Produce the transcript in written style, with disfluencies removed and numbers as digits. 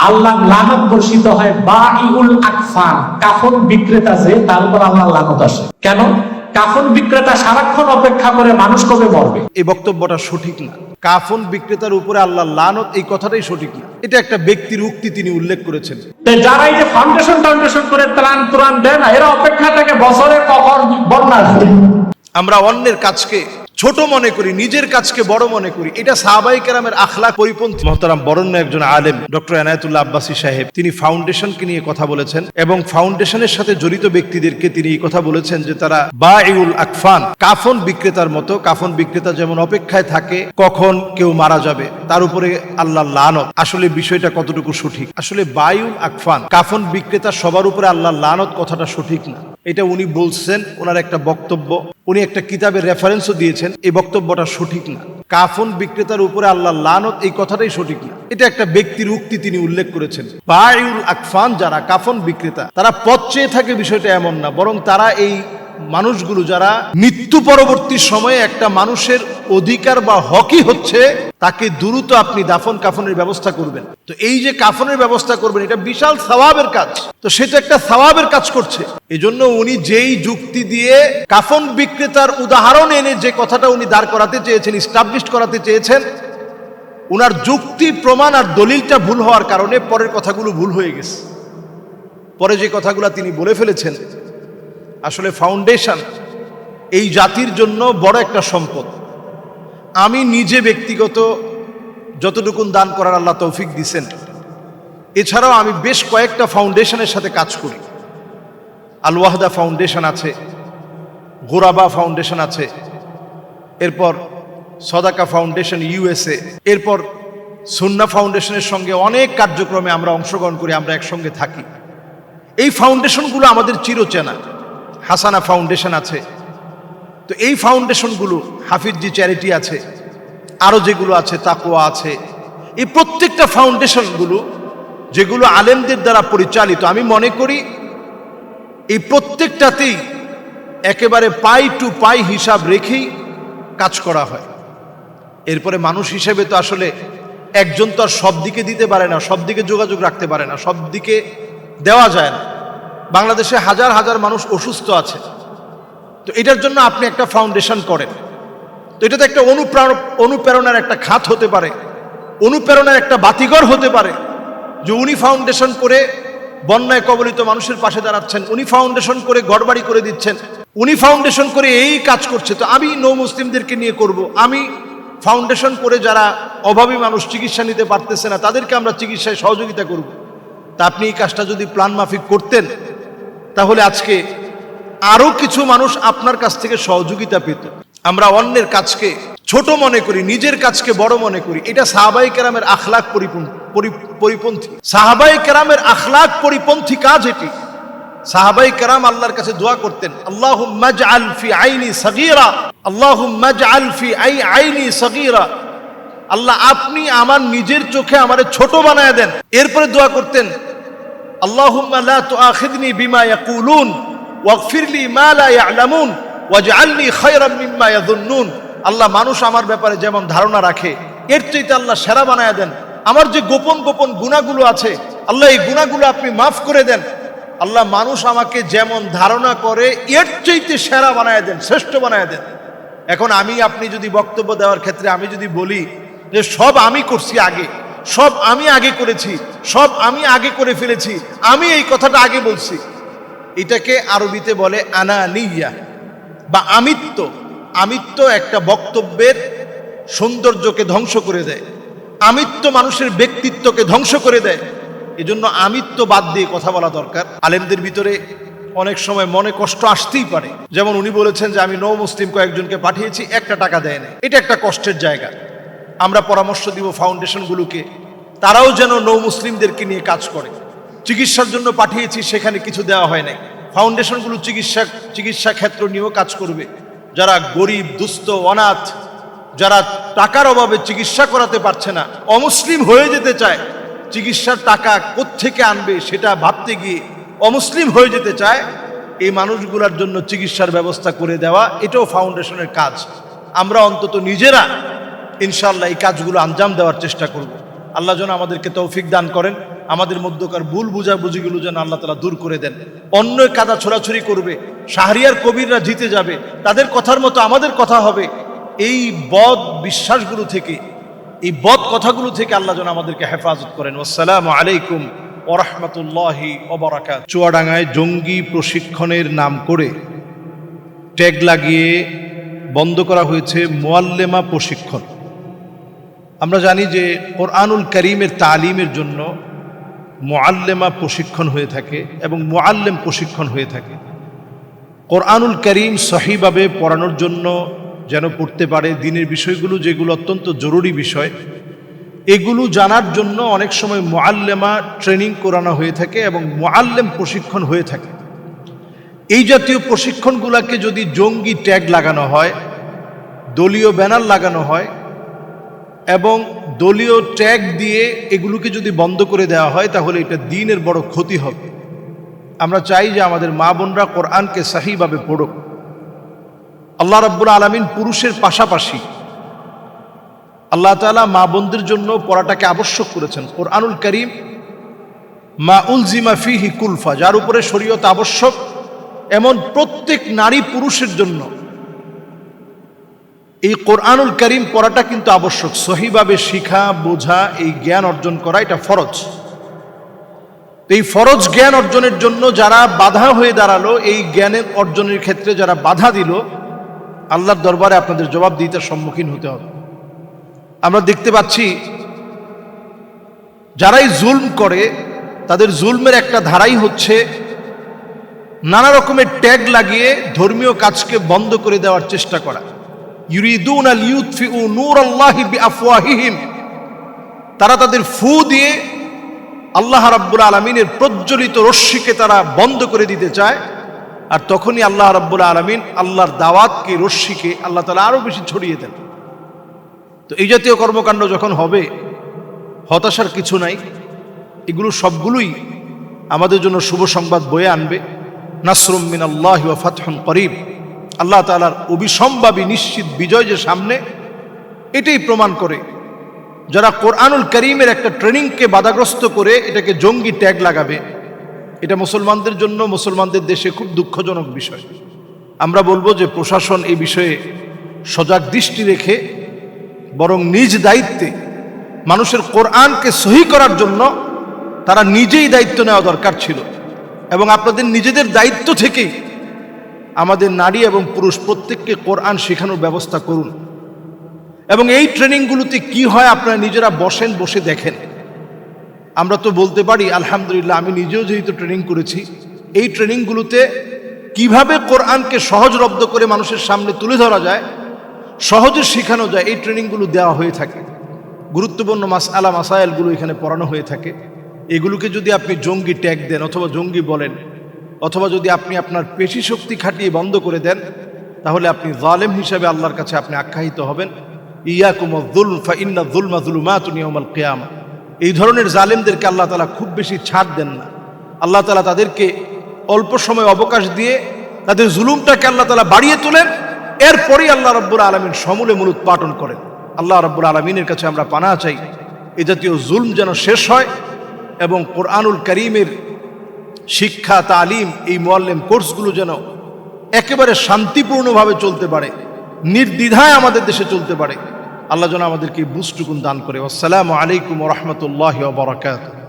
আল্লাহ লানত বর্ষিত হয় বাঈউল আকফান, কাফন বিক্রেতা যে, তার উপর আল্লাহ লানত আসে। কেন? কাফন বিক্রেতা সারাক্ষণ অপেক্ষা করে মানুষ কবে মরবে। এই বক্তব্যটা সঠিক না। কাফন বিক্রেতার উপরে আল্লাহ লানত, এই কথাটাই সঠিক না। এটা একটা ব্যক্তির উক্তি তিনি উল্লেখ করেছেন। যারা এই যে ফাউন্ডেশন করে ত্রাণ দেয় না, এরা অপেক্ষা থাকে বছরে কখন বন্যা আসবে। আমরা অন্যের কাজকে ছোট মনে করি, নিজের কাজকে বড় মনে করি, এটা সাহাবায়ে কেরামের আখলাক পরিপন্থী। মহতারাম বরেণ্য একজন আলেম ডক্টর এনায়েতুল্লাহ আব্বাসী সাহেব, তিনি ফাউন্ডেশনকে নিয়ে কথা বলেছেন এবং ফাউন্ডেশনের সাথে জড়িত ব্যক্তিদেরকে তিনি এই কথা বলেছেন যে তারা বাঈউল আকফান, কাফন বিক্রেতার মতো। কাফন বিক্রেতা যেমন অপেক্ষায় থাকে কখন কেউ মারা যাবে, তার উপরে আল্লাহ লানত। আসলে বিষয়টা কতটুকু সঠিক? আসলে বাঈউল আকফান, কাফন বিক্রেতা, সবার উপরে আল্লাহ লানত কথাটা সঠিক না। এটা উনি বলছেন, ওনার একটা বক্তব্য, উনি একটা কিতাবের রেফারেন্সও দিয়েছেন। এই বক্তব্যটা সঠিক না। কাফন বিক্রেতার উপরে আল্লাহ লানত, এই কথাটাই সঠিক না। এটা একটা ব্যক্তির উক্তি তিনি উল্লেখ করেছেন। বাঈউল আকফান, যারা কাফন বিক্রেতা, তারা পথ চেয়ে থাকে, বিষয়টা এমন না, বরং তারা এই মানুষগুলো যারা মৃত্যু পরবর্তী সময়ে একটা মানুষের অধিকার বা হকই হচ্ছে তাকে দ্রুত আপনি দাফন কাফনের ব্যবস্থা করবেন। তো এই যে কাফনের ব্যবস্থা করবেন, এটা বিশাল সওয়াবের কাজ। তো সেটা একটা সওয়াবের কাজ করছে। এজন্য উনি যেই যুক্তি দিয়ে কাফন বিক্রেতার উদাহরণ এনে যে কথাটা উনি দাঁড় করাতে চেয়েছেন, ইস্টাবলিশ করাতে চেয়েছেন, উনার যুক্তি প্রমাণ আর দলিলটা ভুল হওয়ার কারণে পরের কথাগুলো ভুল হয়ে গেছে। পরে যে কথাগুলো তিনি বলে ফেলেছেন, আসলে ফাউন্ডেশন এই জাতির জন্য বড় একটা সম্পদ। আমি নিজে ব্যক্তিগত যতটুকুন দান করার আল্লাহ তৌফিক দিছেন, এছাড়াও আমি বেশ কয়েকটা ফাউন্ডেশনের সাথে কাজ করি। আল ওয়াহদা ফাউন্ডেশন আছে, গোরাবা ফাউন্ডেশন আছে, এরপর সদাকা ফাউন্ডেশন ইউএসএ, এরপর সুন্না ফাউন্ডেশনের সঙ্গে অনেক কার্যক্রমে আমরা অংশগ্রহণ করি, আমরা একসঙ্গে থাকি। এই ফাউন্ডেশনগুলো আমাদের চিরচেনা। হাসানা ফাউন্ডেশন আছে। তো এই ফাউন্ডেশনগুলো, হাফিজি চ্যারিটি আছে, আরও যেগুলো আছে, তাকওয়া আছে, এই প্রত্যেকটা ফাউন্ডেশনগুলো যেগুলো আলেমদের দ্বারা পরিচালিত, আমি মনে করি এই প্রত্যেকটাতেই একেবারে পাই টু পাই হিসাব রেখেই কাজ করা হয়। এরপরে মানুষ হিসেবে তো আসলে একজন তো আর সব দিকে দিতে পারে না, সব দিকে যোগাযোগ রাখতে পারে না, সব দিকে দেওয়া যায় না। বাংলাদেশে হাজার হাজার মানুষ অসুস্থ আছে। তো এটার জন্য আপনি একটা ফাউন্ডেশন করেন, তো এটা তো একটা অনুপ্রেরণার একটা খাত হতে পারে, অনুপ্রেরণার একটা বাতিঘর হতে পারে যে উনি ফাউন্ডেশন করে বন্যায় কবলিত মানুষের পাশে দাঁড়াচ্ছেন, উনি ফাউন্ডেশন করে ঘরবাড়ি করে দিচ্ছেন, উনি ফাউন্ডেশন করে এই কাজ করছে, তো আমি নৌ মুসলিমদেরকে নিয়ে করব। আমি ফাউন্ডেশন করে যারা অভাবী মানুষ চিকিৎসা নিতে পারতেছে না, তাদেরকে আমরা চিকিৎসায় সহযোগিতা করব। তা আপনি এই কাজটা যদি প্ল্যান মাফিক করতেন, তাহলে আজকে আরো কিছু মানুষ আপনার কাছ থেকে সহযোগিতা পেত। আমরা অন্যের কাজকে ছোট মনে করি, নিজের কাজকে বড় মনে করি, এটা সাহাবায়ে কেরামের আখলাক পরিপন্থী। সাহাবায়ে কেরামের আখলাক পরিপন্থী কাজ এটি। সাহাবায়ে কেরাম আল্লাহর কাছে দোয়া করতেন, আল্লাহুম্মা জাআল ফি আইনি সাগীরা, আল্লাহুম্মা জাআল ফি আইনি সাগীরা, আল্লাহ আপনি আমার নিজের চোখে আমারে ছোট বানায় দেন। এরপরে দোয়া করতেন, আল্লাহুম্মা লা তুআখিযনি বিমা ইয়াকুলুন ওয়াগফিরলি মা লা ইয়ালামুন ওয়াজআলনি খায়রাম মিম্মা ইয়াযুন্নুন। আল্লাহ মানুষ আমার ব্যাপারে যেমন ধারণা রাখে, এর চাইতে আল্লাহ সেরা বানায় দেন। আমার যে গোপন গোপন গুনাহগুলো আছে, আল্লাহ এই গুনাহগুলো আপনি মাফ করে দেন। আল্লাহ মানুষ আমাকে যেমন ধারণা করে এর চাইতে সেরা বানায় দেন, শ্রেষ্ঠ বানায় দেন। এখন আমি আপনি যদি বক্তব্য দেওয়ার ক্ষেত্রে আমি যদি বলি যে সব আমি করছি আগে, সব আমি আগে করেছি, সব আমি আগে করে ফেলেছি, আমি এই কথাটা আগে বলছি, এটাকে আরবিতে বলে আনানিয়া বা আমিত্ব। আমিত্ব একটা বক্তব্যের সৌন্দর্যকে ধ্বংস করে দেয়, আমিত্ব মানুষের ব্যক্তিত্বকে ধ্বংস করে দেয়। এজন্য আমিত্ব বাদ দিয়ে কথা বলা দরকার। আলেমদের ভিতরে অনেক সময় মনে কষ্ট আসতেই পারে। যেমন উনি বলেছেন যে আমি নৌ মুসলিম কয়েকজনকে পাঠিয়েছি, একটা টাকা দেয় না, এটা একটা কষ্টের জায়গা। আমরা পরামর্শ দিব ফাউন্ডেশনগুলোকে, তারাও যেন নৌ মুসলিমদেরকে নিয়ে কাজ করে। চিকিৎসার জন্য পাঠিয়েছি, সেখানে কিছু দেওয়া হয় নাই। ফাউন্ডেশনগুলো চিকিৎসা ক্ষেত্র নিয়েও কাজ করবে। যারা গরিব, দুস্থ, অনাথ, যারা টাকার অভাবে চিকিৎসা করাতে পারছে না, অমুসলিম হয়ে যেতে চায়, চিকিৎসার টাকা কোত্থেকে আনবে সেটা ভাবতে গিয়ে অমুসলিম হয়ে যেতে চায়, এই মানুষগুলোর জন্য চিকিৎসার ব্যবস্থা করে দেওয়া, এটাও ফাউন্ডেশনের কাজ। আমরা অন্তত নিজেরা ইনশাআল্লাহ এই কাজগুলো আঞ্জাম দেওয়ার চেষ্টা করব। আল্লাহ যেন আমাদেরকে তৌফিক দান করেন। আমাদের মধ্যকার ভুল বুঝাবুঝিগুলো যেন আল্লাহ তাআলা দূর করে দেন। অন্যের কাদা ছোড়াছুরি করবে, শাহরিয়ার কবিররা জিতে যাবে, তাদের কথার মতো আমাদের কথা হবে, এই বদ বিশ্বাসগুলো থেকে, এই বদ কথাগুলো থেকে আল্লাহ যেন আমাদেরকে হেফাজত করেন। আসসালামু আলাইকুম ওয়া রাহমাতুল্লাহি ওয়া বারাকাতুহু। চুয়াডাঙ্গায় জঙ্গি প্রশিক্ষণের নাম করে ট্যাগ লাগিয়ে বন্ধ করা হয়েছে মুআল্লেমা প্রশিক্ষণ। আমরা জানি যে কোরআনুল কারীমের তালিমের জন্য মুআল্লেমা প্রশিক্ষণ হয়ে থাকে এবং মুআল্লেম প্রশিক্ষণ হয়ে থাকে। কোরআনুল কারীম সহিভাবে পড়ানোর জন্য যেন পড়তে পারে, দিনের বিষয়গুলো যেগুলো অত্যন্ত জরুরি বিষয়, এগুলো জানার জন্য অনেক সময় মুআল্লেমা ট্রেনিং করানো হয়ে থাকে এবং মুআল্লেম প্রশিক্ষণ হয়ে থাকে। এই জাতীয় প্রশিক্ষণগুলোকে যদি জঙ্গি ট্যাগ লাগানো হয়, দলীয় ব্যানার লাগানো হয় এবং দলীয় ট্যাগ দিয়ে এগুলোকে যদি বন্ধ করে দেওয়া হয়, তাহলে এটা দ্বীনের বড় ক্ষতি হবে। আমরা চাই যে আমাদের মা বোনরা কোরআনকে সহিভাবে পড়ুক। আল্লাহ রাব্বুল আলামিন পুরুষের পাশাপাশি আল্লাহ তাআলা মা বোনদের জন্য পড়াটাকে আবশ্যক করেছেন। কোরআনুল কারীম মা উলজিমা ফিহি কুলফা, যার উপরে শরীয়ত আবশ্যক, এমন প্রত্যেক নারী পুরুষের জন্য এই কোরআনুল কারীম পড়াটা কিন্তু আবশ্যক। সহিভাবে শিখা, বোঝা, এই জ্ঞান অর্জন করা এটা ফরজ। এই ফরজ জ্ঞান অর্জনের জন্য যারা বাধা হয়ে দাঁড়ালো, এই জ্ঞানের অর্জনের ক্ষেত্রে যারা বাধা দিল, আল্লাহর দরবারে আপনাদের জবাবদিহিতার সম্মুখীন হতে হবে। আমরা দেখতে পাচ্ছি যারাই জুলম করে, তাদের জুলমের একটা ধারাই হচ্ছে নানা রকমের ট্যাগ লাগিয়ে ধর্মীয় কাজকে বন্ধ করে দেওয়ার চেষ্টা করা। ইউরিদুনা লিইউতফিউ নূরাল্লাহি বিআফওয়াহিহিম, তারা তাদের ফু দিয়ে আল্লাহ রাব্বুল আলামিনের প্রজ্বলিত রশ্মিকে তারা বন্ধ করে দিতে চায়। আর তখনই আল্লাহ রাব্বুল আলামিন আল্লাহর দাওয়াতকে, রশ্মিকে আল্লাহ তাআলা আরো বেশি ছড়িয়ে দেন। তো এই জাতীয় কর্মকাণ্ড যখন হবে, হতাশার কিছু নাই। এগুলো সবগুলোই আমাদের জন্য শুভ সংবাদ বয়ে আনবে। নাসরুম মিনাল্লাহি ওয়া ফাতহুন করিব, আল্লাহ তাআলার অবিসম্ভাবী নিশ্চিত বিজয় যে সামনে, এটাই প্রমাণ করে। যারা কোরআনুল কারীমের একটা ট্রেনিংকে বাধাগ্রস্ত করে এটাকে জঙ্গি ট্যাগ লাগাবে, এটা মুসলমানদের জন্য, মুসলমানদের দেশে খুব দুঃখজনক বিষয়। আমরা বলবো যে প্রশাসন এই বিষয়ে সজাগ দৃষ্টি রেখে বরং নিজ দায়িত্বে মানুষের কোরআনকে সহি করার জন্য তারা নিজেই দায়িত্ব নেওয়া দরকার ছিল। এবং আপনাদের নিজেদের দায়িত্ব থেকেই আমাদের নারী এবং পুরুষ প্রত্যেককে কোরআন শেখানোর ব্যবস্থা করুন। এবং এই ট্রেনিংগুলোতে কি হয় আপনারা নিজেরা বসেন, বসে দেখেন। আমরা তো বলতে পারি আলহামদুলিল্লাহ, আমি নিজেও যেহেতু ট্রেনিং করেছি, এই ট্রেনিংগুলোতে কিভাবে কোরআনকে সহজলভ্য করে মানুষের সামনে তুলে ধরা যায়, সহজে শেখানো যায়, এই ট্রেনিংগুলো দেওয়া হয়ে থাকে। গুরুত্বপূর্ণ মাসআলা মাসায়েলগুলো এখানে পড়ানো হয়ে থাকে। এগুলোকে যদি আপনি জঙ্গি ট্যাগ দেন অথবা জঙ্গি বলেন, অথবা যদি আপনি আপনার পেশি শক্তি খাটিয়ে বন্ধ করে দেন, তাহলে আপনি জালেম হিসাবে আল্লাহর কাছে আপনি আখ্যায়িত হবেন। ইয়াকুমুয যুলম ফাইন্নায যুলমা যুলুমাতুন ইয়াওমাল কিয়ামা। এই ধরনের জালেমদেরকে আল্লাহ তাআলা খুব বেশি ছাড় দেন না। আল্লাহ তাআলা তাদেরকে অল্প সময় অবকাশ দিয়ে তাদের জুলুমটাকে আল্লাহ তাআলা বাড়িয়ে তোলেন, এরপরই আল্লাহ রাব্বুল আলামিন সমূলে মূলোৎপাটন করেন। আল্লাহ রাব্বুল আলামিনের কাছে আমরা পানাহ চাই, এ জাতীয় জুলম যেন শেষ হয় এবং কোরআনুল কারীমের শিক্ষা, তালিম, এই মুআল্লিম কোর্সগুলো যেন একেবারে শান্তিপূর্ণভাবে চলতে পারে, নির্দ্বিধায় আমাদের দেশে চলতে পারে। আল্লাহ যেন আমাদেরকে বুঝটুকুন দান করে। আসসালামু আলাইকুম ওয়া রাহমাতুল্লাহি ওয়া বারাকাতুহু।